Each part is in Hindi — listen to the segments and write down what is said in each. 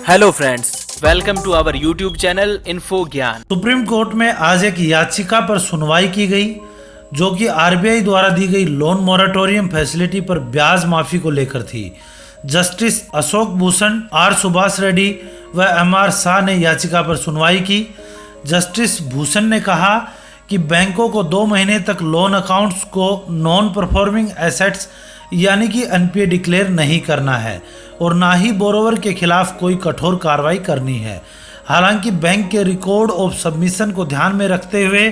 Hello friends, welcome to our YouTube channel info Gyan. Supreme court में आज एक याचिका पर सुनवाई की गई जो कि आरबीआई द्वारा दी गई लोन मॉरेटोरियम फैसिलिटी पर ब्याज माफी को लेकर थी। जस्टिस अशोक भूषण, आर सुभाष रेड्डी व एम.आर. शाह ने याचिका पर सुनवाई की। जस्टिस भूषण ने कहा कि बैंकों को 2 महीने तक लोन अकाउंट्स को नॉन परफॉर्मिंग एसेट्स यानी कि एनपीए डिक्लेयर नहीं करना है और ना ही बोरोवर के खिलाफ कोई कठोर कार्रवाई करनी है। हालांकि बैंक के रिकॉर्ड ऑफ सबमिशन को ध्यान में रखते हुए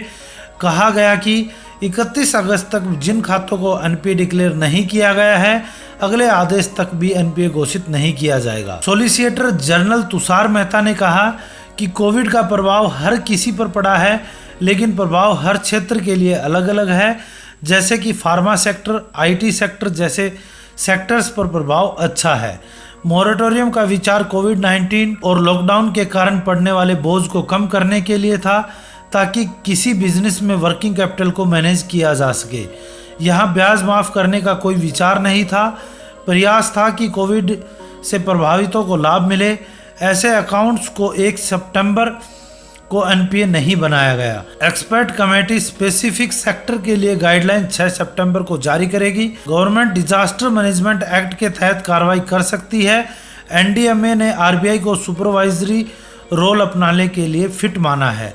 कहा गया कि 31 अगस्त तक जिन खातों को एनपीए डिक्लेयर नहीं किया गया है, अगले आदेश तक भी एनपीए घोषित नहीं किया जाएगा। सॉलिसिटर जनरल तुषार मेहता ने कहा कि कोविड का प्रभाव हर किसी पर पड़ा है, लेकिन प्रभाव हर क्षेत्र के लिए अलग अलग है। जैसे कि फार्मा सेक्टर, आईटी सेक्टर जैसे सेक्टर्स पर प्रभाव अच्छा है। मॉरेटोरियम का विचार कोविड-19 और लॉकडाउन के कारण पड़ने वाले बोझ को कम करने के लिए था, ताकि किसी बिजनेस में वर्किंग कैपिटल को मैनेज किया जा सके। यहाँ ब्याज माफ़ करने का कोई विचार नहीं था। प्रयास था कि कोविड से प्रभावितों को लाभ मिले। ऐसे अकाउंट्स को 1 सितंबर को एनपीए नहीं बनाया गया। एक्सपर्ट कमेटी स्पेसिफिक सेक्टर के लिए गाइडलाइन 6 सितंबर को जारी करेगी। गवर्नमेंट डिजास्टर मैनेजमेंट एक्ट के तहत कार्रवाई कर सकती है। एनडीएमए ने आरबीआई को सुपरवाइजरी रोल अपनाने के लिए फिट माना है।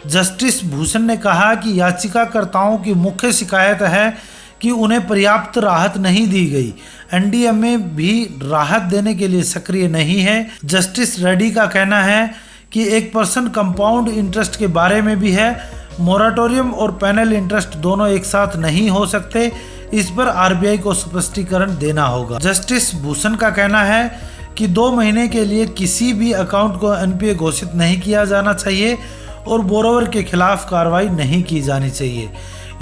जस्टिस भूषण ने कहा कि याचिकाकर्ताओं की मुख्य शिकायत है कि उन्हें पर्याप्त राहत नहीं दी गई। एनडीएमए भी राहत देने के लिए सक्रिय नहीं है। जस्टिस रेड्डी का कहना है कि 1% कंपाउंड इंटरेस्ट के बारे में भी है। मोराटोरियम और पैनल इंटरेस्ट दोनों एक साथ नहीं हो सकते। इस पर आरबीआई को स्पष्टीकरण देना होगा। जस्टिस भूषण का कहना है कि 2 महीने के लिए किसी भी अकाउंट को एनपीए घोषित नहीं किया जाना चाहिए और बोरोवर के खिलाफ कार्रवाई नहीं की जानी चाहिए।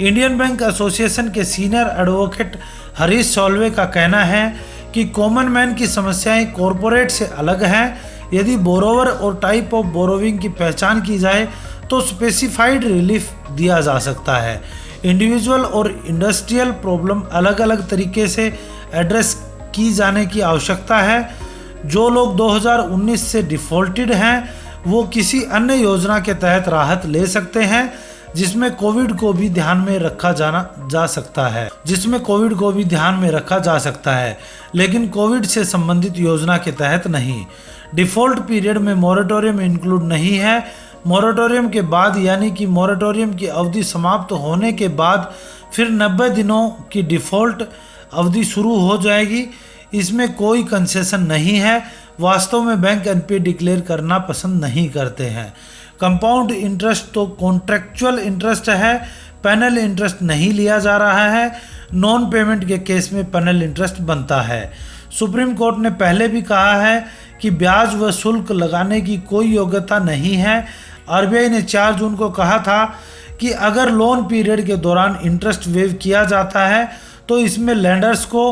इंडियन बैंक एसोसिएशन के सीनियर एडवोकेट हरीश सॉल्वे का कहना है कि कॉमन मैन की समस्याएं कॉरपोरेट से अलग हैं। यदि बोरोवर और टाइप ऑफ बोरोविंग की पहचान की जाए तो स्पेसिफाइड रिलीफ दिया जा सकता है। इंडिविजुअल और इंडस्ट्रियल प्रॉब्लम अलग अलग तरीके से एड्रेस की जाने की आवश्यकता है। जो लोग 2019 से डिफॉल्टेड हैं वो किसी अन्य योजना के तहत राहत ले सकते हैं जिसमें कोविड को भी ध्यान में रखा जा सकता है, लेकिन कोविड से संबंधित योजना के तहत नहीं। डिफ़ॉल्ट पीरियड में मॉरेटोरियम इंक्लूड नहीं है। मॉरेटोरियम के बाद यानी कि मॉरेटोरियम की अवधि समाप्त होने के बाद फिर 90 दिनों की डिफ़ॉल्ट अवधि शुरू हो जाएगी। इसमें कोई कंसेशन नहीं है। वास्तव में बैंक एनपीए डिक्लेयर करना पसंद नहीं करते हैं। कंपाउंड इंटरेस्ट तो कॉन्ट्रैक्चुअल इंटरेस्ट है, पैनल इंटरेस्ट नहीं लिया जा रहा है। नॉन पेमेंट के केस में पैनल इंटरेस्ट बनता है। सुप्रीम कोर्ट ने पहले भी कहा है कि ब्याज व शुल्क लगाने की कोई योग्यता नहीं है। आरबीआई ने 4 जून को कहा था कि अगर लोन पीरियड के दौरान इंटरेस्ट वेव किया जाता है तो इसमें लैंडर्स को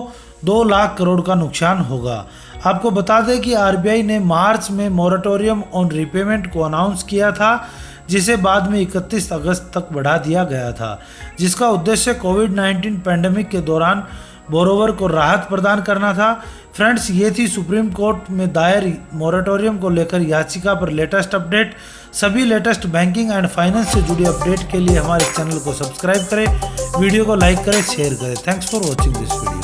2 लाख करोड़ का नुकसान होगा। आपको बता दें कि आरबीआई ने मार्च में मॉरेटोरियम ऑन रीपेमेंट को अनाउंस किया था, जिसे बाद में 31 अगस्त तक बढ़ा दिया गया था, जिसका उद्देश्य कोविड-19 पैंडेमिक के दौरान बोरोवर को राहत प्रदान करना था। फ्रेंड्स, ये थी सुप्रीम कोर्ट में दायर मॉरेटोरियम को लेकर याचिका पर लेटेस्ट अपडेट। सभी लेटेस्ट बैंकिंग एंड फाइनेंस से जुड़ी अपडेट के लिए हमारे चैनल को सब्सक्राइब करें, वीडियो को लाइक करें, शेयर करें। Thanks for watching this video.